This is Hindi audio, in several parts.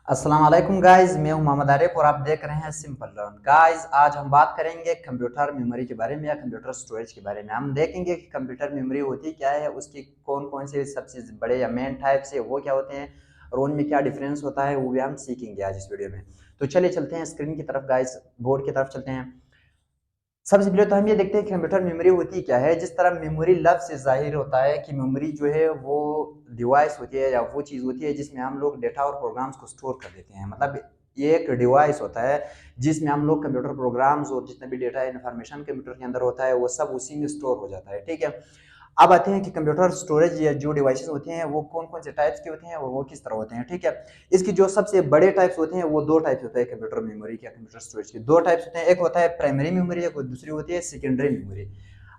अस्सलाम वालेकुम गाइस, मैं हूं मोहम्मद आरिफ और आप देख रहे हैं सिंपल लर्न। गाइस, आज हम बात करेंगे कंप्यूटर मेमोरी के बारे में या कंप्यूटर स्टोरेज के बारे में। हम देखेंगे कि कंप्यूटर मेमोरी होती क्या है, उसकी कौन कौन से सबसे बड़े या मेन टाइप्स है वो क्या होते हैं और उनमें क्या डिफरेंस होता है, वो भी हम सीखेंगे आज इस वीडियो में। तो चलिए चलते हैं स्क्रीन की तरफ गाइस, बोर्ड की तरफ चलते हैं। सबसे पहले तो हम ये देखते हैं कि कंप्यूटर मेमोरी होती क्या है। जिस तरह मेमोरी लफ्ज़ से ज़ाहिर होता है कि मेमोरी जो है वो डिवाइस होती है या वो चीज़ होती है जिसमें हम लोग डेटा और प्रोग्राम्स को स्टोर कर देते हैं। मतलब ये एक डिवाइस होता है जिसमें हम लोग कंप्यूटर प्रोग्राम्स और जितना भी डेटा इन्फॉर्मेशन कंप्यूटर के अंदर होता है वो सब उसी में स्टोर हो जाता है। ठीक है, अब आते हैं कि कंप्यूटर स्टोरेज या जो डिवाइसेस होते हैं वो कौन कौन से टाइप्स के होते हैं और वो किस तरह होते हैं। ठीक है, इसकी जो सबसे बड़े टाइप्स होते हैं वो दो टाइप्स होते हैं कंप्यूटर मेमोरी के, कंप्यूटर स्टोरेज के दो टाइप्स होते हैं। एक होता है प्राइमरी मेमोरी, एक दूसरी होती है सेकेंडरी मेमोरी।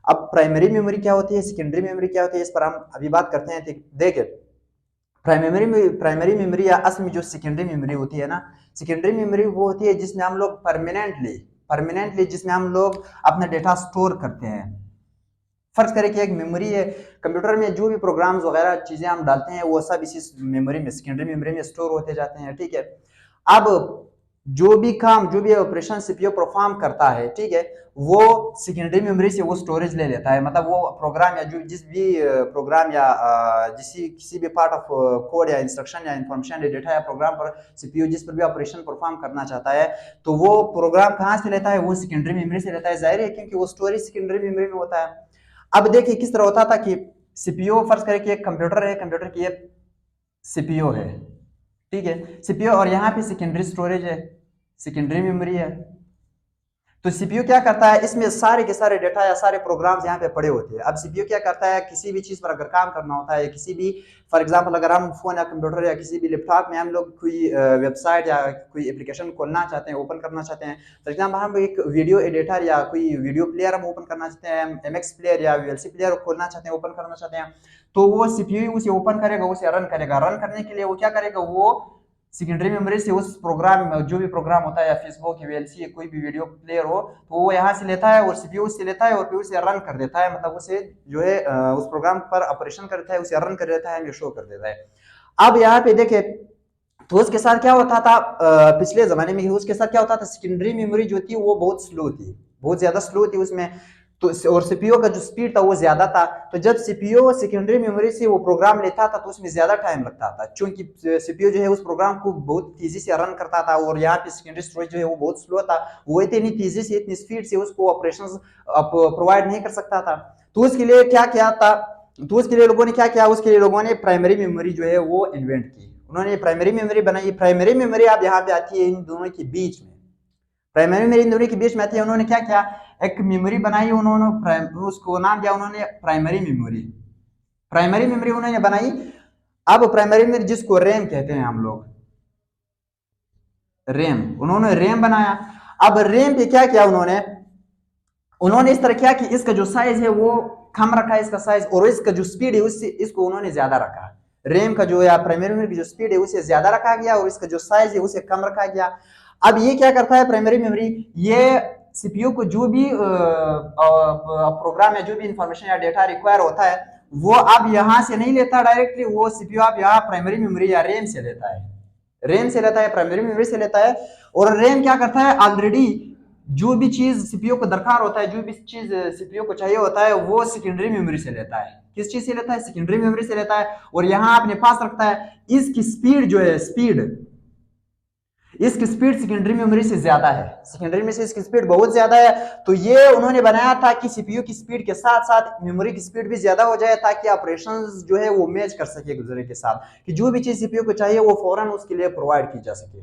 अब प्राइमरी मेमोरी क्या होती है, सेकेंडरी मेमोरी क्या होती है, इस पर हम अभी बात करते हैं। देखिए, प्राइमरी मेमोरी या असल में जो सेकेंडरी मेमोरी होती है ना, सेकेंडरी मेमोरी वो होती है जिसमें हम लोग परमानेंटली जिसमें हम लोग अपना डेटा स्टोर करते हैं। फर्ज करें कि एक मेमोरी है, कंप्यूटर में जो भी प्रोग्राम्स वगैरह चीजें हम डालते हैं वो सब इसी मेमोरी में, सेकेंडरी मेमोरी में स्टोर होते जाते हैं। ठीक है, अब जो भी काम, जो भी ऑपरेशन सीपीयू परफॉर्म करता है, ठीक है, वो सेकेंडरी मेमोरी से वो स्टोरेज ले लेता है। मतलब वो प्रोग्राम या जो जिस भी प्रोग्राम या किसी भी पार्ट ऑफ कोड या इंस्ट्रक्शन या इंफॉर्मेशन या डेटा या प्रोग्राम पर सीपीयू जिस पर भी ऑपरेशन परफॉर्म करना चाहता है, तो वो प्रोग्राम कहाँ से लेता है, वो सेकेंडरी मेमोरी से लेता है। जाहिर है क्योंकि वो स्टोरेज सेकेंडरी मेमोरी में होता है। अब देखिए किस तरह होता था कि सीपीयू, फर्ज करें कि एक कंप्यूटर है, कंप्यूटर की एक सीपीयू है, ठीक है, सीपीयू, और यहाँ पे सेकेंडरी स्टोरेज है, सेकेंडरी मेमोरी है। तो सीपीयू क्या करता है, इसमें सारे के सारे डेटा या सारे प्रोग्राम्स यहाँ पे पड़े होते हैं। अब सीपीयू क्या करता है, किसी भी चीज पर अगर काम करना होता है, किसी भी, फॉर एग्जांपल अगर हम फोन या कंप्यूटर या किसी भी लैपटॉप में हम लोग कोई वेबसाइट या कोई एप्लीकेशन खोलना चाहते हैं, ओपन करना चाहते हैं, फॉर एग्जाम्पल हम एक वीडियो एडिटर या कोई वीडियो प्लेयर हम ओपन करना चाहते हैं, एमएक्स प्लेयर या वीएलसी प्लेयर खोलना चाहते हैं, ओपन करना चाहते हैं, तो वो सीपीयू उसे ओपन करेगा, उसे रन करेगा। रन करने के लिए वो क्या करेगा, वो सेकेंडरी मेमोरी से उस प्रोग्राम में जो भी प्रोग्राम होता है या फेसबुक वीएलसी या कोई भी वीडियो प्लेयर हो, तो वो यहाँ से लेता है और सीपीयू से लेता है और फिर उसे रन कर देता है। मतलब उसे जो है उस प्रोग्राम पर ऑपरेशन करता है, उसे रन कर देता है, शो कर देता है। अब यहाँ पे देखे तो उसके साथ क्या होता था, पिछले जमाने में उसके साथ क्या होता था, सेकेंडरी मेमोरी जो थी वो बहुत स्लो थी, बहुत ज्यादा स्लो थी उसमें। तो और सीपीयू का जो स्पीड था वो ज्यादा था। तो जब सीपीयू सेकेंडरी मेमोरी से वो प्रोग्राम लेता था तो उसमें ज्यादा टाइम लगता था, क्योंकि सीपीयू जो है उस प्रोग्राम को बहुत तेजी से रन करता था। और यहाँ पे सेकेंडरी स्टोरेज जो है वो बहुत स्लो था, वो इतनी तेजी से, इतनी स्पीड से उसको ऑपरेशन प्रोवाइड नहीं कर सकता था। तो उसके लिए क्या किया था, तो उसके लिए लोगों ने क्या किया, उसके लिए लोगों ने प्राइमरी मेमोरी जो है वो इन्वेंट की, उन्होंने प्राइमरी मेमोरी बनाई। प्राइमरी मेमोरी अब यहाँ पे आती है इन दोनों के बीच में, प्राइमरी मेमोरी इन दोनों के बीच में आती है। उन्होंने क्या किया, एक मेमोरी बनाई, उन्होंने उसको नाम दिया उन्होंने प्राइमरी मेमोरी। प्राइमरी मेमोरी उन्होंने बनाई। अब प्राइमरी मेमोरी जिसको रैम कहते हैं हम लोग, रैम, उन्होंने रैम बनाया। अब रैम पे क्या किया उन्होंने, उन्होंने इस तरह किया कि इसका जो साइज है वो कम रखा है, इसका साइज, और इसका जो स्पीड है उससे इसको उन्होंने ज्यादा रखा। रैम का जो या प्राइमरी मेमोरी की जो स्पीड है उसे ज्यादा रखा गया और इसका जो साइज है उसे कम रखा गया। अब ये क्या करता है प्राइमरी मेमोरी, ये सीपीयू को जो भी प्रोग्राम या जो भी इंफॉर्मेशन या डेटा रिक्वायर होता है वो अब यहां से नहीं लेता डायरेक्टली, वो सीपीयू अब यहाँ प्राइमरी मेमोरी या रैम से लेता है, रैम से लेता है, प्राइमरी मेमोरी से लेता है। और रैम क्या करता है, ऑलरेडी जो भी चीज सीपीयू को दरकार होता है, जो भी चीज सीपीयू को चाहिए होता है वो सेकेंडरी मेमोरी से लेता है। किस चीज से लेता है, सेकेंडरी मेमोरी से लेता है, और यहां अपने पास रखता है। इसकी स्पीड जो है, स्पीड, इसकी स्पीड सेकेंडरी मेमोरी से ज्यादा है, सेकेंडरी में से इसकी स्पीड बहुत ज्यादा है। तो ये उन्होंने बनाया था कि सीपीयू की स्पीड के साथ साथ मेमोरी की स्पीड भी ज्यादा हो जाए, ताकि ऑपरेशंस जो है वो मैच कर सके एक दूसरे के साथ, कि जो भी चीज सीपीयू को चाहिए वो फौरन उसके लिए प्रोवाइड की जा सके।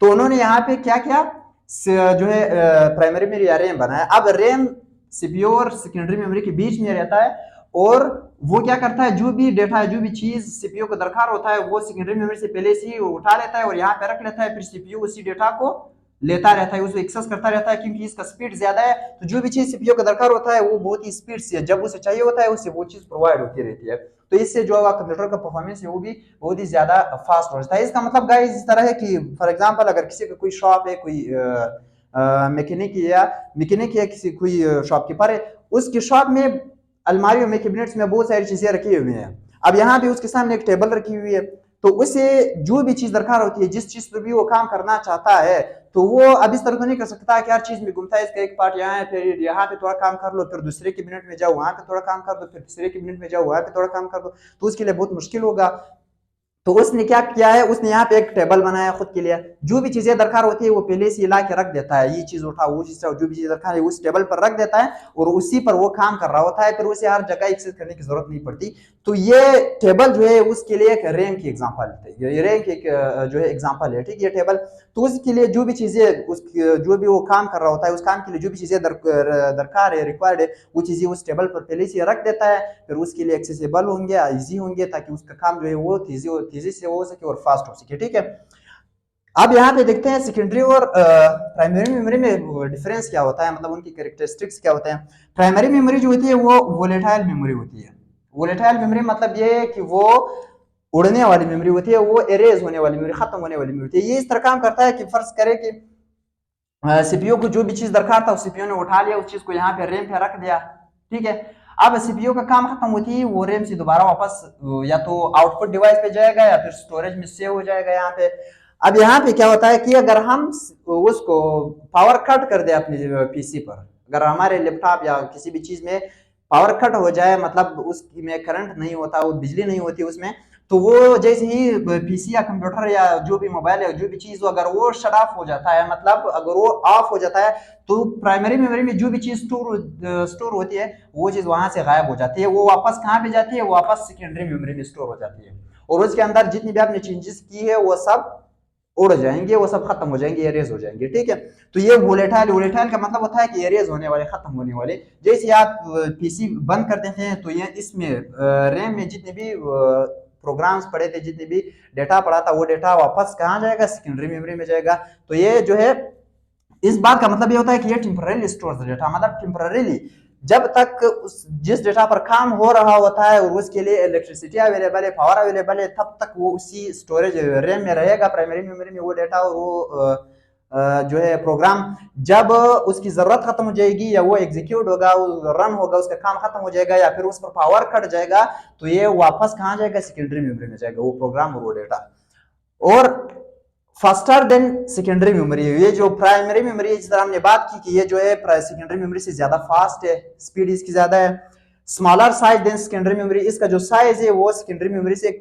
तो उन्होंने यहाँ पे क्या किया, जो है प्राइमरी मेमोरी या रैम बनाया। अब रैम सीपीयू और सेकेंडरी मेमोरी के बीच में रहता है, और वो क्या करता है, जो भी डेटा है, जो भी चीज सीपीयू को दरकार होता है वो सेकेंडरी मेमोरी से पहले से ही उठा लेता है और यहाँ पे रख लेता है। फिर सीपीयू उसी डेटा को लेता रहता है, उसको एक्सेस करता रहता है, क्योंकि इसका स्पीड ज्यादा है। तो जो भी चीज सीपीयू को दरकार होता है वो बहुत ही स्पीड से, जब उसे चाहिए होता है उससे वो चीज प्रोवाइड होती रहती है। तो इससे जो कंप्यूटर का परफॉर्मेंस है वो भी बहुत ही ज्यादा फास्ट हो जाता है। इसका मतलब गाइस इस तरह है कि फॉर एग्जांपल अगर किसी का कोई शॉप है, कोई मैकेनिक या किसी कोई शॉपकीपर है, उसकी शॉप में अलमारियों में, कैबिनेट्स में बहुत सारी चीजें रखी हुई हैं। अब यहाँ पे उसके सामने एक टेबल रखी हुई है, तो उसे जो भी चीज दरकार होती है, जिस चीज पर भी वो काम करना चाहता है, तो वो अब इस तरह तो नहीं कर सकता कि हर चीज में घूमता है, इसका एक पार्ट यहाँ है, फिर यहाँ पे थोड़ा काम कर लो, फिर दूसरे के मिनट में जाओ वहां पे थोड़ा काम कर दो, फिर तीसरे के मिनट में जाओ वहां पे थोड़ा काम कर दो, तो उसके लिए बहुत मुश्किल होगा। तो उसने क्या किया है, उसने यहाँ पे एक टेबल बनाया खुद के लिए, जो भी चीजें दरकार होती है वो पहले से ला के रख देता है, ये चीज उठाओ वो चीज, जो भी चीज दरकार है उस टेबल पर रख देता है और उसी पर वो काम कर रहा होता है, फिर उसे हर जगह एक्सेस करने की जरूरत नहीं पड़ती। तो ये टेबल जो है उसके लिए एक रैम की एग्जांपल है, ये रैम की एक जो है एग्जांपल है, ठीक है, ये टेबल। तो उसके लिए जो भी चीजें जो भी वो काम कर रहा होता है उस काम के लिए जो भी चीजें दरकार है, रिक्वायर्ड है, वो चीजें उस टेबल पर पहले से रख देता है, फिर उसके लिए एक्सेसिबल होंगे, इजी होंगे, ताकि उसका काम जो है वो तेजी से हो सके और फास्ट हो सके, ठीक है। अब यहाँ पे देखते हैं सेकेंडरी और प्राइमरी मेमोरी में डिफरेंस क्या होता है, मतलब उनकी कैरेक्टरिस्टिक्स क्या होते हैं। प्राइमरी मेमोरी जो होती है वो वोलेटाइल मेमोरी होती है। वोलेटाइल मेमोरी मतलब ये कि वो उड़ने वाली मेमोरी होती है, वो एरेज होने वाली मेमोरी, खत्म होने वाली मेमोरी होती है। ये इस तरह काम करता है कि फर्ज करे कि सीपीयू को जो भी चीज दरकार था सीपीयू ने उठा लिया, उस चीज को यहाँ पे रैम पे रख दिया, ठीक है। अब सीपीयू का काम खत्म होती है, वो रैम से दोबारा वापस या तो आउटपुट डिवाइस पे जाएगा या फिर स्टोरेज में सेव हो जाएगा यहाँ पे। अब यहाँ पे क्या होता है कि अगर हम उसको पावर कट कर दे अपने पीसी पर, अगर हमारे लैपटॉप या किसी भी चीज में पावर कट हो जाए, मतलब उसमें करंट नहीं होता, वो बिजली नहीं होती उसमें, तो वो जैसे ही पीसी या कंप्यूटर या जो भी मोबाइल है जो भी चीज हो, अगर वो शट ऑफ हो जाता है, मतलब अगर वो ऑफ हो जाता है, तो प्राइमरी मेमोरी में जो भी चीज स्टोर होती है वो चीज वहां से गायब हो जाती है। वो वापस कहाँ पे जाती है, वो वापस सेकेंडरी मेमोरी में स्टोर हो जाती है, और उसके अंदर जितनी भी आपने चेंजेस की है वो सब उड़ जाएंगे, वो सब खत्म हो जाएंगे, एरेज हो जाएंगे, ठीक है। तो ये वोलेटाइल, वोलेटाइल का मतलब होता है कि एरेज होने वाले, खत्म होने वाले। जैसे आप पीसी बंद कर देते हैं तो ये इसमें रैम में जितने भी प्रोग्राम्स पड़े थे, जितने भी डेटा पड़ा था, वो डेटा वापस कहाँ जाएगा, सेकेंडरी मेमोरी में जाएगा। तो ये जो है इस बात का मतलब ये होता है कि ये टेम्पररी स्टोरेज डेटा, मतलब टेम्पररीली जब तक जिस डेटा पर काम हो रहा होता है और उसके लिए इलेक्ट्रिसिटी अवेलेबल है, पावर अवेलेबल है, तब तक वो उसी स्टोरेज रैम में रहेगा, प्राइमरी मेमोरी में वो डेटा, और वो जो है प्रोग्राम जब उसकी जरूरत खत्म हो जाएगी या वो एग्जीक्यूट होगा, रन होगा, उसका काम खत्म हो जाएगा या फिर उस पर पावर कट जाएगा, तो ये वापस कहाँ जाएगा, सेकेंडरी मेमोरी में जाएगा, वो प्रोग्राम और वो डेटा। और फास्टर देन सेकेंडरी मेमोरी, ये जो प्राइमरी मेमोरी है जिस तरह हमने बात की कि ये जो है सेकेंडरी मेमोरी से ज्यादा फास्ट है, स्पीड इसकी ज्यादा है। Smaller size than secondary memory, इसका जो साइज है वो सेकेंडरी मेमोरी से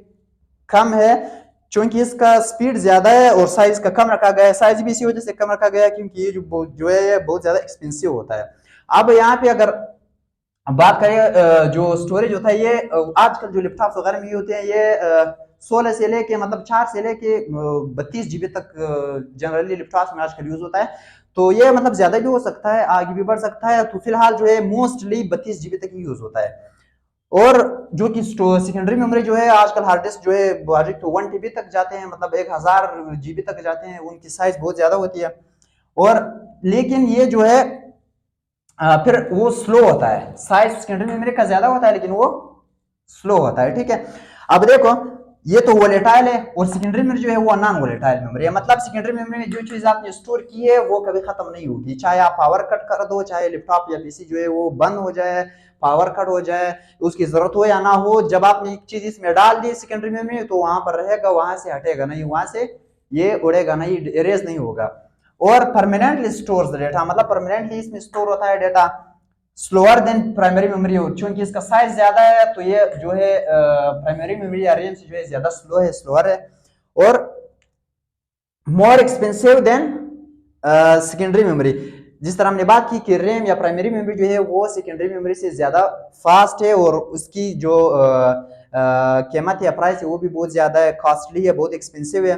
कम है, क्योंकि इसका स्पीड ज्यादा है और साइज का कम रखा गया है। साइज भी इसी वजह से कम रखा गया है क्योंकि ये जो है बहुत ज्यादा एक्सपेंसिव होता है। अब यहाँ पे अगर बात करें जो स्टोरेज होता है, ये आजकल जो लैपटॉप वगैरह में होते हैं, ये 16 से लेके मतलब 4 से लेके 32 जीबी तक जनरली लैपटॉप में आजकल यूज होता है। तो ये मतलब ज्यादा भी हो सकता है, आगे भी बढ़ सकता है। तो फिलहाल जो है मोस्टली 32 जीबी तक ही यूज होता है। और जो कि सेकेंडरी मेमोरी जो है आजकल हार्ड डिस्क जो है तो 1 टीबी तक जाते हैं, मतलब 1000 जीबी तक जाते हैं, उनकी साइज बहुत ज्यादा होती है। और लेकिन ये जो है फिर वो स्लो होता है, साइज सेकेंडरी मेमोरी का ज्यादा होता है लेकिन वो स्लो होता है, ठीक है। अब देखो ये तो वोलेटाइल है और सेकेंडरी मेमोरी जो है वो नॉन वोलेटाइल मेमोरी है, मतलब सेकेंडरी मेमोरी में जो चीज आपने स्टोर की है वो कभी खत्म नहीं होगी, चाहे आप पावर कट कर दो, चाहे लैपटॉप या पीसी जो है वो बंद हो जाए, पावर कट हो जाए, उसकी जरूरत हो या ना हो, जब आपने एक चीज इसमें डाल दी सेकेंडरी मेमोरी तो वहां पर रहेगा, वहां से हटेगा नहीं, वहां से ये उड़ेगा नहीं, इरेज नहीं होगा। और परमानेंटली स्टोर्स डेटा, मतलब परमानेंटली इसमें स्टोर होता है data. Slower then primary memory, क्योंकि इसका साइज ज्यादा है तो ये जो है प्राइमरी मेमोरी या रैम से जो है ज्यादा स्लो है, स्लोअर है। और more expensive than secondary memory, जिस तरह हमने बात की कि रैम या प्राइमरी मेमोरी जो है वो सेकेंडरी मेमोरी से ज्यादा फास्ट है और उसकी जो कीमत या प्राइस है वो भी बहुत ज्यादा है, कॉस्टली है, बहुत एक्सपेंसिव है।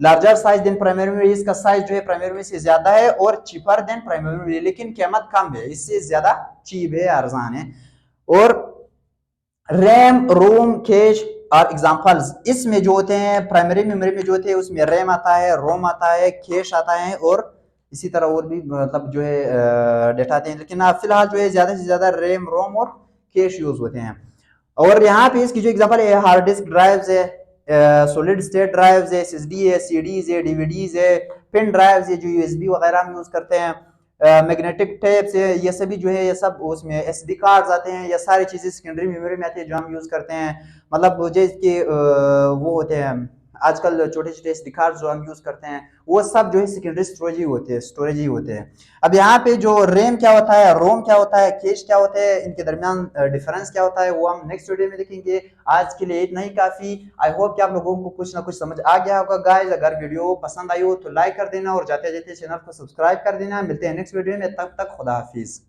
Larger size than primary memory, इसका साइज जो है प्राइमरी मेमोरी से ज्यादा है, और चीपर देन प्राइमरी मेमोरी, लेकिन कीमत कम है, इससे ज्यादा चीप है, आसान है। और रैम, रोम, कैश और एग्जांपल्स इसमें जो होते हैं, प्राइमरी मेमोरी में जो होते हैं उसमें रैम आता है, रोम आता है, कैश आता है, और इसी तरह और भी मतलब जो है डेटा आते हैं, लेकिन फिलहाल जो है ज्यादा से ज्यादा रैम, रोम और कैश यूज होते हैं। और यहाँ पे इसकी जो एग्जांपल है, हार्ड डिस्क ड्राइव्स है, सॉलिड स्टेट ड्राइव्स है, एसएसडी है, सीडीज है, डीवीडीज है, पेन ड्राइव्स है जो यूएसबी वगैरह हम यूज करते हैं, मैग्नेटिक टेप्स है, ये सभी जो है ये सब उसमें एसडी कार्ड्स आते हैं, ये सारी चीजें सेकेंडरी मेमोरी में आती है जो हम यूज करते हैं। मतलब मुझे इसके वो होते हैं आजकल छोटे छोटे एसडी कार्ड्स जो हम यूज करते हैं, वो सब जो है सेकेंडरी स्टोरेज ही होते हैं, स्टोरेज ही होते हैं। अब यहाँ पे जो रैम क्या होता है, रोम क्या होता है, कैश क्या होता है, इनके दरमियान डिफरेंस क्या होता है, वो हम नेक्स्ट वीडियो में देखेंगे। आज के लिए इतना ही काफी। आई होप कि आप लोगों को कुछ ना कुछ समझ आ गया होगा गाइस। अगर वीडियो पसंद आई हो तो लाइक कर देना और जाते जाते चैनल को सब्सक्राइब कर देना। मिलते हैं नेक्स्ट वीडियो में, तब तक खुदा हाफिज।